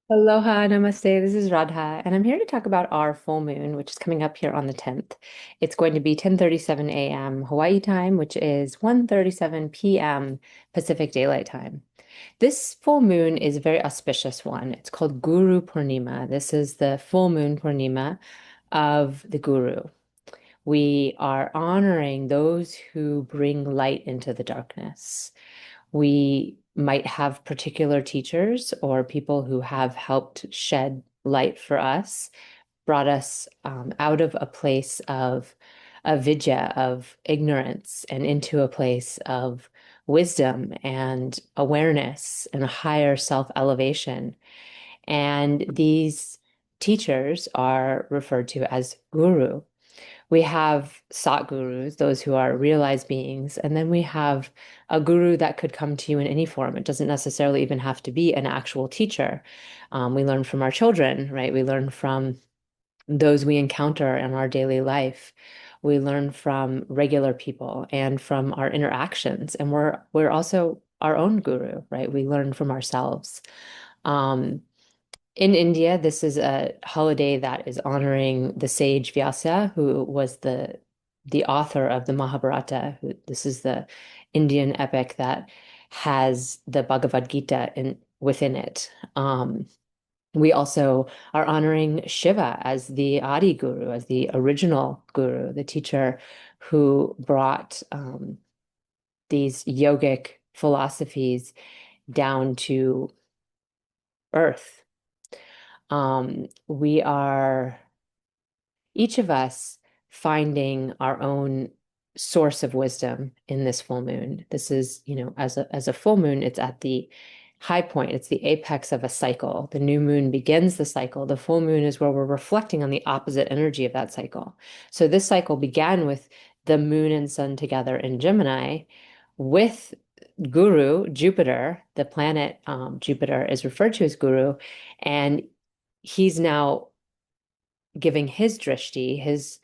Aloha, namaste. This is Radha, and I'm here to talk about our full moon, which is coming up here on the 10th. It's going to be 10:37 a.m. Hawaii time, which is 1:37 p.m. Pacific Daylight Time. This full moon is a very auspicious one. It's called Guru Purnima. This is the full moon Purnima of the Guru. We are honoring those who bring light into the darkness. We might have particular teachers or people who have helped shed light for us, brought us out of a place of avidya, of ignorance, and into a place of wisdom and awareness and a higher self-elevation. And these teachers are referred to as guru. We have sat gurus, those who are realized beings, and then we have a guru that could come to you in any form. It doesn't necessarily even have to be an actual teacher. We learn from our children, right? We learn from those we encounter in our daily life. We learn from regular people and from our interactions, and we're also our own guru, right? We learn from ourselves. Um, in India, this is a holiday that is honoring the sage Vyasa, who was the author of the Mahabharata. This is the Indian epic that has the Bhagavad Gita within it. We also are honoring Shiva as the Adi Guru, as the original guru, the teacher who brought these yogic philosophies down to earth. We are each of us finding our own source of wisdom in this full moon. This is, as a full moon, it's at the high point, it's the apex of a cycle. The new moon begins the cycle. The full moon is where we're reflecting on the opposite energy of that cycle. So this cycle began with the moon and sun together in Gemini with Guru, Jupiter, the planet Jupiter is referred to as Guru, and he's now giving his drishti, his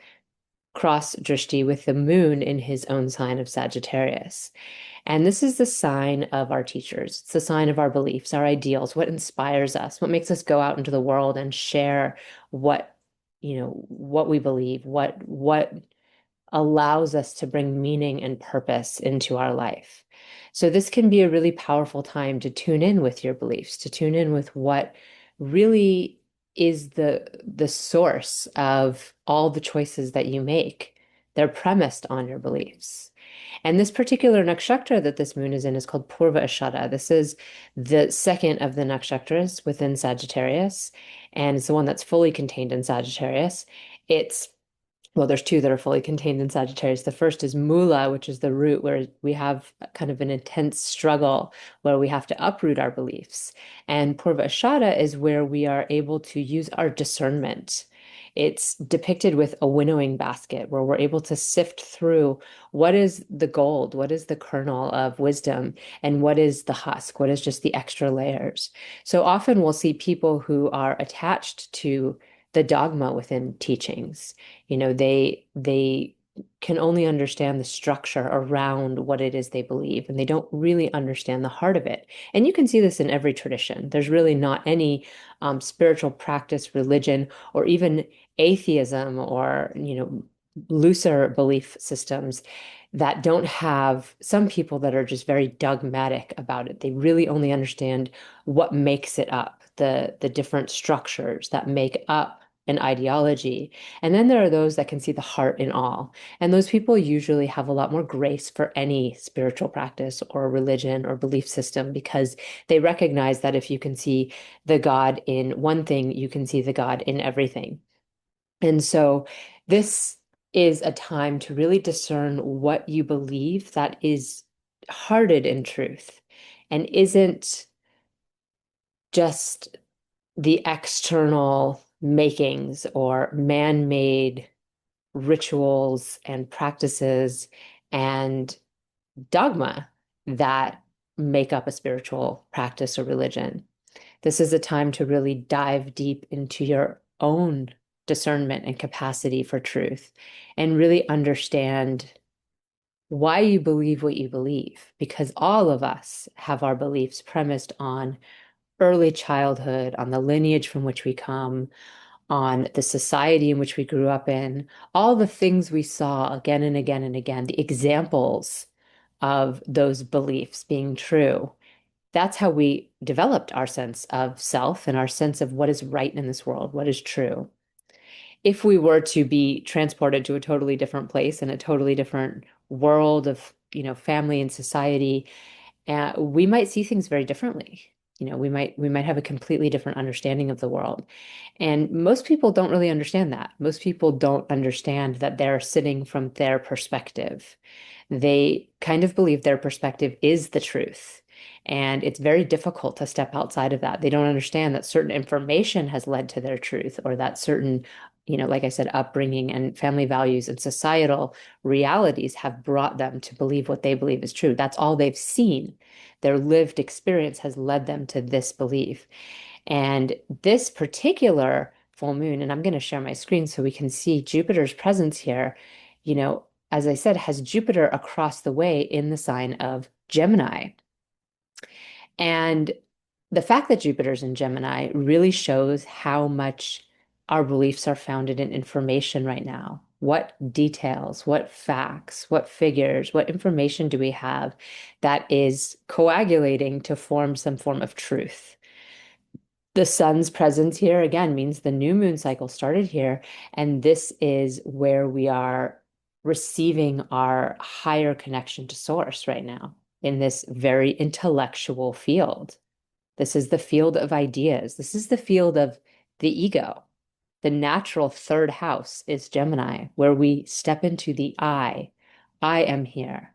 cross drishti with the moon in his own sign of Sagittarius. And this is the sign of our teachers. It's the sign of our beliefs, our ideals, what inspires us, what makes us go out into the world and share what, what we believe, what allows us to bring meaning and purpose into our life. So this can be a really powerful time to tune in with your beliefs, to tune in with what really is the source of all the choices that you make. They're premised on your beliefs. And this particular nakshatra that this moon is in is called Purva Ashada. This is the second of the nakshatras within Sagittarius, and it's the one that's fully contained in Sagittarius. It's well, there's two that are fully contained in Sagittarius. The first is Mula, which is the root where we have kind of an intense struggle where we have to uproot our beliefs. And Purvashada is where we are able to use our discernment. It's depicted with a winnowing basket where we're able to sift through what is the gold, what is the kernel of wisdom, and what is the husk, what is just the extra layers. So often we'll see people who are attached to the dogma within teachings. They can only understand the structure around what it is they believe, and they don't really understand the heart of it. And you can see this in every tradition. There's really not any spiritual practice, religion, or even atheism or, looser belief systems that don't have some people that are just very dogmatic about it. They really only understand what makes it up, the different structures that make up an ideology. And then there are those that can see the heart in all. And those people usually have a lot more grace for any spiritual practice or religion or belief system because they recognize that if you can see the God in one thing, you can see the God in everything. And so this is a time to really discern what you believe that is hearted in truth and isn't just the external makings or man-made rituals and practices and dogma that make up a spiritual practice or religion. This is a time to really dive deep into your own discernment and capacity for truth and really understand why you believe what you believe, because all of us have our beliefs premised on early childhood, on the lineage from which we come, on the society in which we grew up in, all the things we saw again and again and again, the examples of those beliefs being true. That's how we developed our sense of self and our sense of what is right in this world, what is true. If we were to be transported to a totally different place and a totally different world of, family and society, we might see things very differently. We might have a completely different understanding of the world. And most people don't really understand that. Most people don't understand that they're sitting from their perspective. They kind of believe their perspective is the truth. And it's very difficult to step outside of that. They don't understand that certain information has led to their truth, or that certain, like I said, upbringing and family values and societal realities have brought them to believe what they believe is true. That's all they've seen. Their lived experience has led them to this belief. And this particular full moon, and I'm going to share my screen so we can see Jupiter's presence here, as I said, has Jupiter across the way in the sign of Gemini. And the fact that Jupiter's in Gemini really shows how much our beliefs are founded in information right now. What details, what facts, what figures, what information do we have that is coagulating to form some form of truth? The sun's presence here again means the new moon cycle started here, and this is where we are receiving our higher connection to source right now in this very intellectual field. This is the field of ideas. This is the field of the ego. The natural third house is Gemini, where we step into the I. I am here.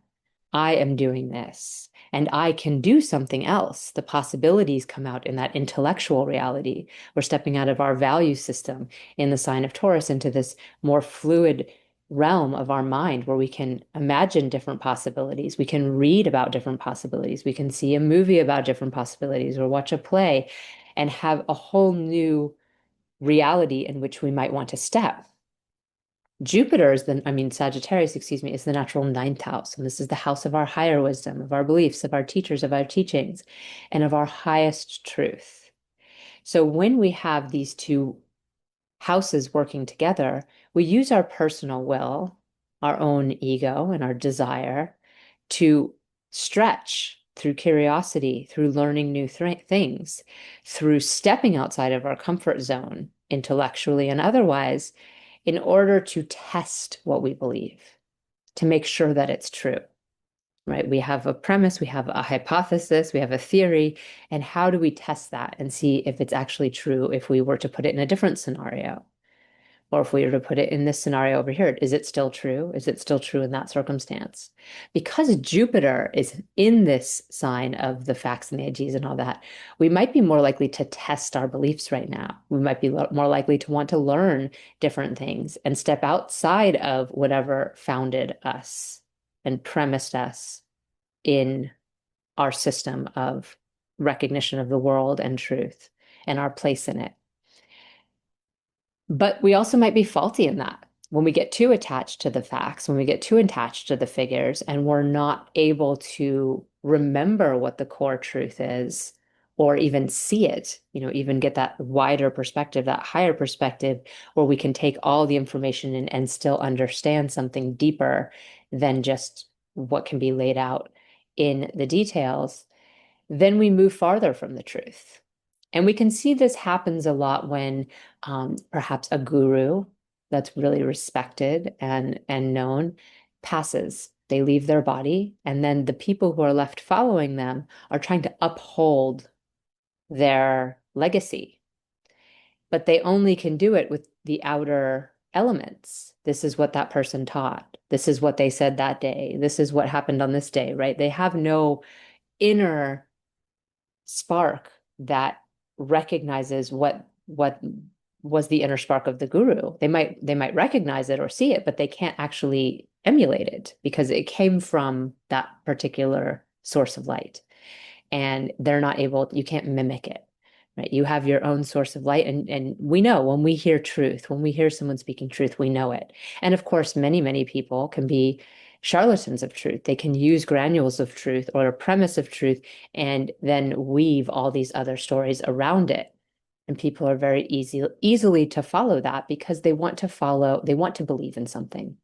I am doing this. And I can do something else. The possibilities come out in that intellectual reality. We're stepping out of our value system in the sign of Taurus into this more fluid realm of our mind where we can imagine different possibilities. We can read about different possibilities. We can see a movie about different possibilities or watch a play and have a whole new reality in which we might want to step. Jupiter is Sagittarius, excuse me, is the natural ninth house. And this is the house of our higher wisdom, of our beliefs, of our teachers, of our teachings, and of our highest truth. So when we have these two houses working together, we use our personal will, our own ego, and our desire to stretch through curiosity, through learning new things, through stepping outside of our comfort zone, intellectually and otherwise, in order to test what we believe, to make sure that it's true, right? We have a premise, we have a hypothesis, we have a theory, and how do we test that and see if it's actually true if we were to put it in a different scenario? Or if we were to put it in this scenario over here, is it still true? Is it still true in that circumstance? Because Jupiter is in this sign of the facts and the ideas and all that, we might be more likely to test our beliefs right now. We might be more likely to want to learn different things and step outside of whatever founded us and premised us in our system of recognition of the world and truth and our place in it. But we also might be faulty in that. When we get too attached to the facts, when we get too attached to the figures, and we're not able to remember what the core truth is, or even see it, even get that wider perspective, that higher perspective, where we can take all the information and still understand something deeper than just what can be laid out in the details, then we move farther from the truth. And we can see this happens a lot when perhaps a guru that's really respected and known passes. They leave their body, and then the people who are left following them are trying to uphold their legacy. But they only can do it with the outer elements. This is what that person taught. This is what they said that day. This is what happened on this day, right? They have no inner spark that recognizes what was the inner spark of the guru. They might recognize it or see it, but they can't actually emulate it because it came from that particular source of light. And they're not able, you can't mimic it, right? You have your own source of light. And we know when we hear truth, when we hear someone speaking truth, we know it. And of course, many, many people can be charlatans of truth. They can use granules of truth or a premise of truth and then weave all these other stories around it. And people are very easily to follow that because they want to follow, they want to believe in something,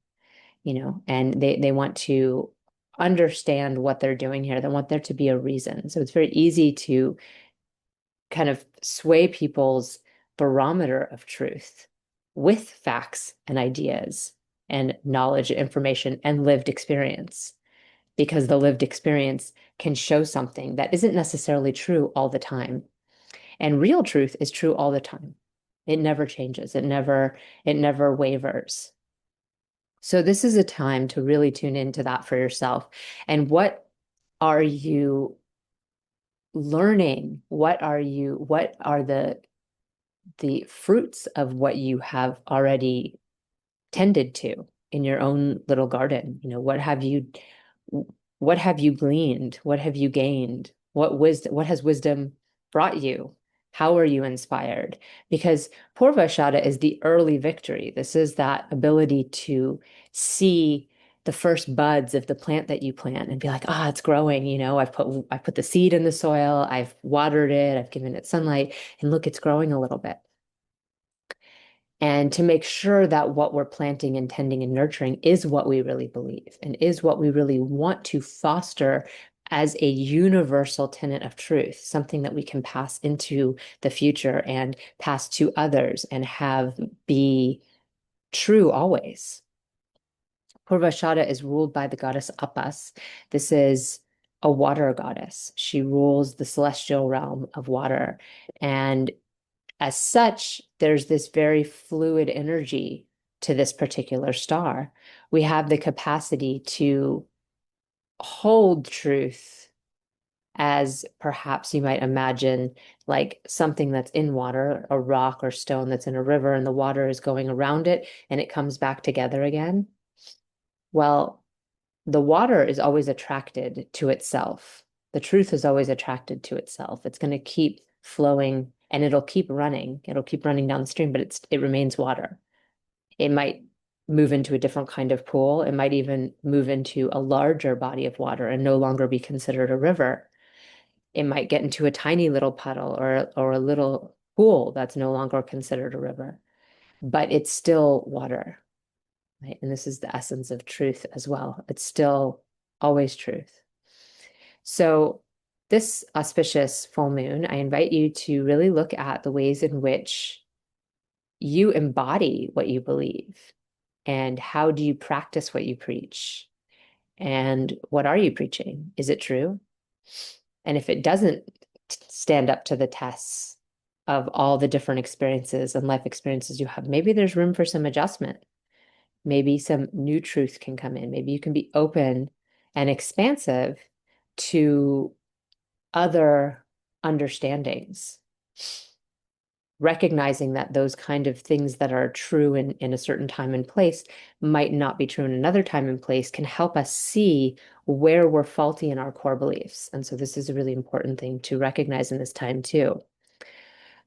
and they want to understand what they're doing here. They want there to be a reason. So it's very easy to kind of sway people's barometer of truth with facts and ideas and knowledge, information, and lived experience, because the lived experience can show something that isn't necessarily true all the time. And real truth is true all the time. It never changes. It never wavers. So this is a time to really tune into that for yourself. And what are you learning? What are the fruits of what you have already tended to in your own little garden? What have you gleaned? What have you gained? What has wisdom brought you? How are you inspired? Because Purvashada is the early victory. This is that ability to see the first buds of the plant that you plant and be like, it's growing. I've put the seed in the soil, I've watered it, I've given it sunlight, and look, it's growing a little bit. And to make sure that what we're planting and tending and nurturing is what we really believe and is what we really want to foster as a universal tenet of truth, something that we can pass into the future and pass to others and have be true always. Purvashada is ruled by the goddess Apas. This is a water goddess. She rules the celestial realm of water. And as such, there's this very fluid energy to this particular star. We have the capacity to hold truth as perhaps you might imagine, like something that's in water, a rock or stone that's in a river, and the water is going around it and it comes back together again. Well, the water is always attracted to itself. The truth is always attracted to itself. It's going to keep flowing and it'll keep running. It'll keep running down the stream, but it remains water. It might move into a different kind of pool. It might even move into a larger body of water and no longer be considered a river. It might get into a tiny little puddle or a little pool that's no longer considered a river, but it's still water. Right? And this is the essence of truth as well. It's still always truth. So this auspicious full moon, I invite you to really look at the ways in which you embody what you believe and how do you practice what you preach and what are you preaching? Is it true? And if it doesn't stand up to the tests of all the different experiences and life experiences you have, maybe there's room for some adjustment. Maybe some new truth can come in. Maybe you can be open and expansive to other understandings, recognizing that those kind of things that are true in a certain time and place might not be true in another time and place can help us see where we're faulty in our core beliefs. And so this is a really important thing to recognize in this time too.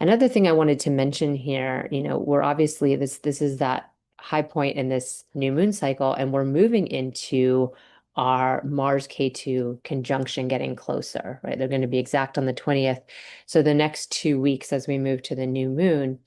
Another thing I wanted to mention here, we're obviously this is that high point in this new moon cycle, and we're moving into our Mars K2 conjunction getting closer, right? They're going to be exact on the 20th. So the next 2 weeks as we move to the new moon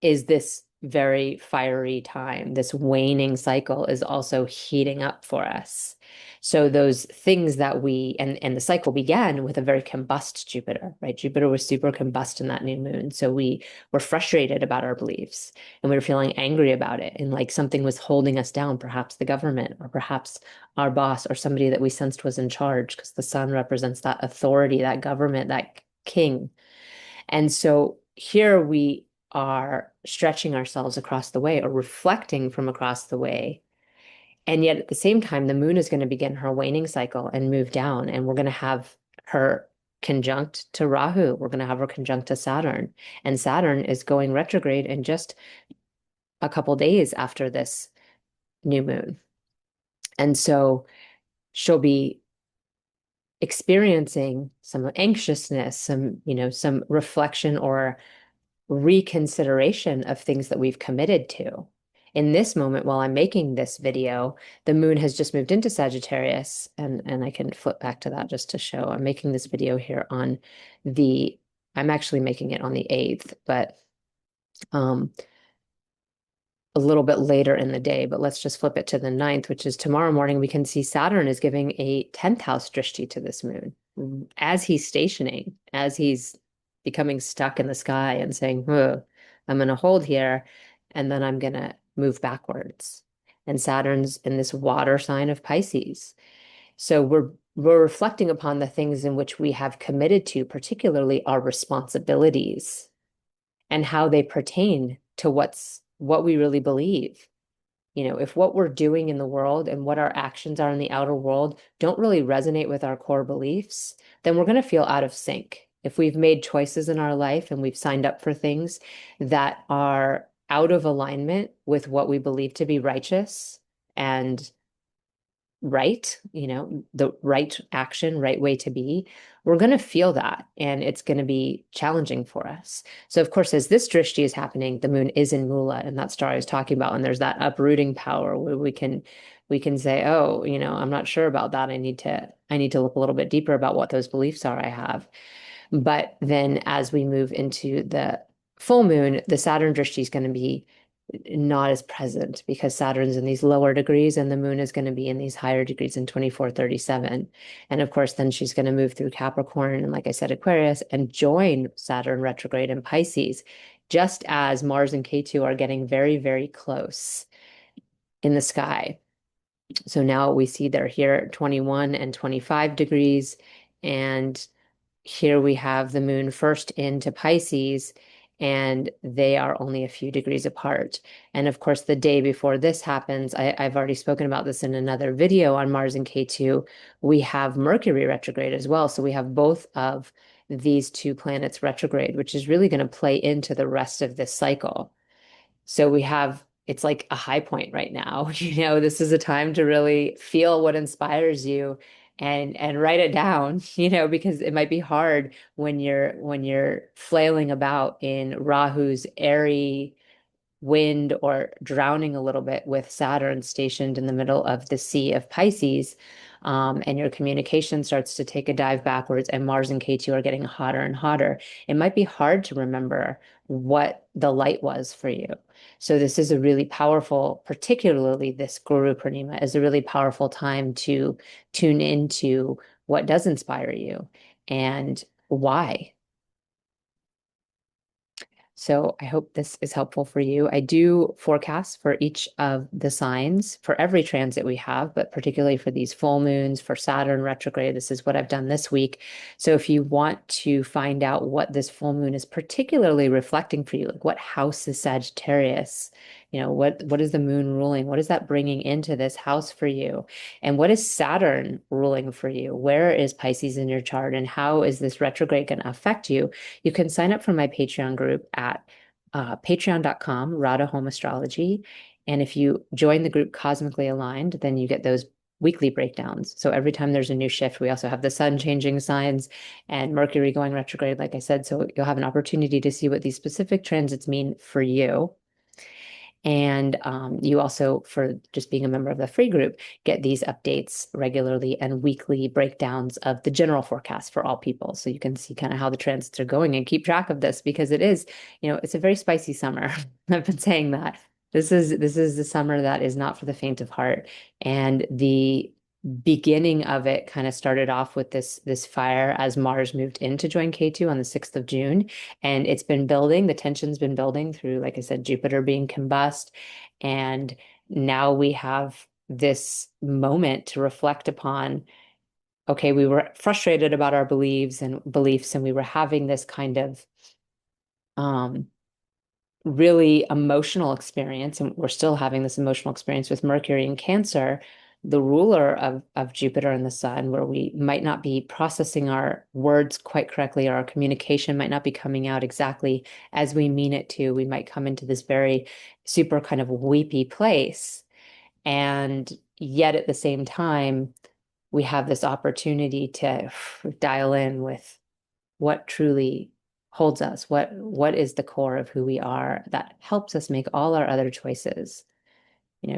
is this very fiery time. This waning cycle is also heating up for us. So those things that and the cycle began with a very combust Jupiter, right? Jupiter was super combust in that new moon. So we were frustrated about our beliefs and we were feeling angry about it. And like something was holding us down, perhaps the government or perhaps our boss or somebody that we sensed was in charge, because the sun represents that authority, that government, that king. And so here we are stretching ourselves across the way or reflecting from across the way. And yet at the same time, the moon is going to begin her waning cycle and move down, and we're going to have her conjunct to Rahu. We're going to have her conjunct to Saturn. And Saturn is going retrograde in just a couple days after this new moon. And so she'll be experiencing some anxiousness, some reflection or reconsideration of things that we've committed to. In this moment, while I'm making this video, the moon has just moved into Sagittarius, and I can flip back to that just to show. I'm making this video here on the, I'm actually making it on the 8th, but um, a little bit later in the day, but let's just flip it to the 9th, which is tomorrow morning. We can see Saturn is giving a 10th house drishti to this moon as he's stationing, as he's becoming stuck in the sky and saying, I'm going to hold here, and then I'm going to move backwards. And Saturn's in this water sign of Pisces. So we're reflecting upon the things in which we have committed to, particularly our responsibilities and how they pertain to what we really believe. You know, if what we're doing in the world and what our actions are in the outer world don't really resonate with our core beliefs, then we're going to feel out of sync. If we've made choices in our life and we've signed up for things that are out of alignment with what we believe to be righteous and right, you know, the right action, right way to be, we're going to feel that and it's going to be challenging for us. So, of course, as this drishti is happening, the moon is in Mula and that star I was talking about, and there's that uprooting power where we can say, oh, you know, I'm not sure about that. I need to look a little bit deeper about what those beliefs are I have. But then as we move into the full moon, the Saturn drishti is going to be not as present because Saturn's in these lower degrees and the moon is going to be in these higher degrees in 2437. And of course, then she's going to move through Capricorn and, like I said, Aquarius and join Saturn retrograde in Pisces, just as Mars and Ketu are getting very, very close in the sky. So now we see they're here at 21 and 25 degrees. And here we have the moon first into Pisces, and they are only a few degrees apart. And of course, the day before this happens, I've already spoken about this in another video on Mars and K2, we have Mercury retrograde as well. So we have both of these two planets retrograde, which is really going to play into the rest of this cycle. So we have, it's like a high point right now. You know, this is a time to really feel what inspires you and write it down, you know, because it might be hard when you're flailing about in Rahu's airy wind or drowning a little bit with Saturn stationed in the middle of the Sea of Pisces, and your communication starts to take a dive backwards, and Mars and K2 are getting hotter and hotter. It might be hard to remember what the light was for you. So this is a really powerful, particularly this Guru Purnima is a really powerful time to tune into what does inspire you and why. So I hope this is helpful for you. I do forecast for each of the signs for every transit we have, but particularly for these full moons, for Saturn retrograde, this is what I've done this week. So if you want to find out what this full moon is particularly reflecting for you, like what house is Sagittarius, you know, what is the moon ruling? What is that bringing into this house for you? And what is Saturn ruling for you? Where is Pisces in your chart? And how is this retrograde going to affect you? You can sign up for my Patreon group at patreon.com, Radha Home Astrology. And if you join the group Cosmically Aligned, then you get those weekly breakdowns. So every time there's a new shift, we also have the sun changing signs and Mercury going retrograde, like I said. So you'll have an opportunity to see what these specific transits mean for you. And you also, for just being a member of the free group, get these updates regularly and weekly breakdowns of the general forecast for all people. So you can see kind of how the transits are going and keep track of this because it is, you know, it's a very spicy summer. I've been saying that. This is the summer that is not for the faint of heart. And the beginning of it kind of started off with this fire as Mars moved in to join K2 on the 6th of June. And it's been building, the tension's been building through, like I said, Jupiter being combust. And now we have this moment to reflect upon, okay, we were frustrated about our beliefs, and we were having this kind of really emotional experience, and we're still having this emotional experience with Mercury in Cancer, the ruler of Jupiter and the Sun, where we might not be processing our words quite correctly, or our communication might not be coming out exactly as we mean it to. We might come into this very super kind of weepy place. And yet at the same time, we have this opportunity to dial in with what truly holds us, what is the core of who we are that helps us make all our other choices.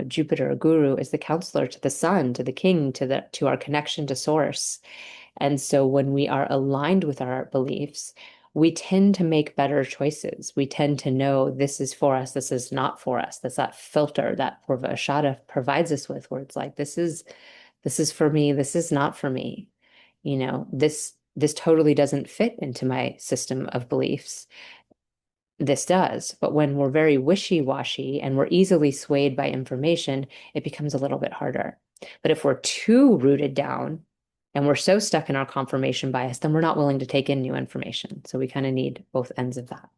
Jupiter, guru, is the counselor to the sun, to the king, to our connection to source. And so when we are aligned with our beliefs, we tend to make better choices. We tend to know this is for us, this is not for us. That's that filter that Purvashada provides us with, where it's like, this is for me, this is not for me. This totally doesn't fit into my system of beliefs. This does. But when we're very wishy-washy and we're easily swayed by information, it becomes a little bit harder. But if we're too rooted down and we're so stuck in our confirmation bias, then we're not willing to take in new information. So we kind of need both ends of that.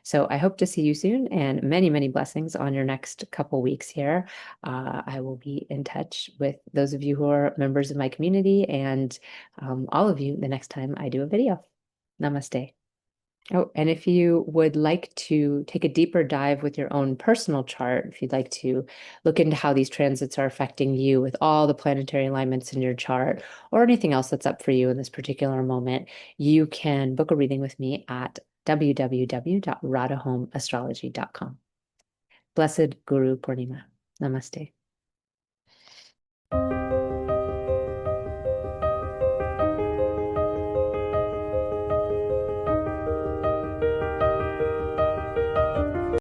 So I hope to see you soon, and many, many blessings on your next couple weeks here. I will be in touch with those of you who are members of my community and all of you the next time I do a video. Namaste. Oh, and if you would like to take a deeper dive with your own personal chart, if you'd like to look into how these transits are affecting you with all the planetary alignments in your chart or anything else that's up for you in this particular moment, you can book a reading with me at www.radhahomeastrology.com. Blessed Guru Purnima. Namaste.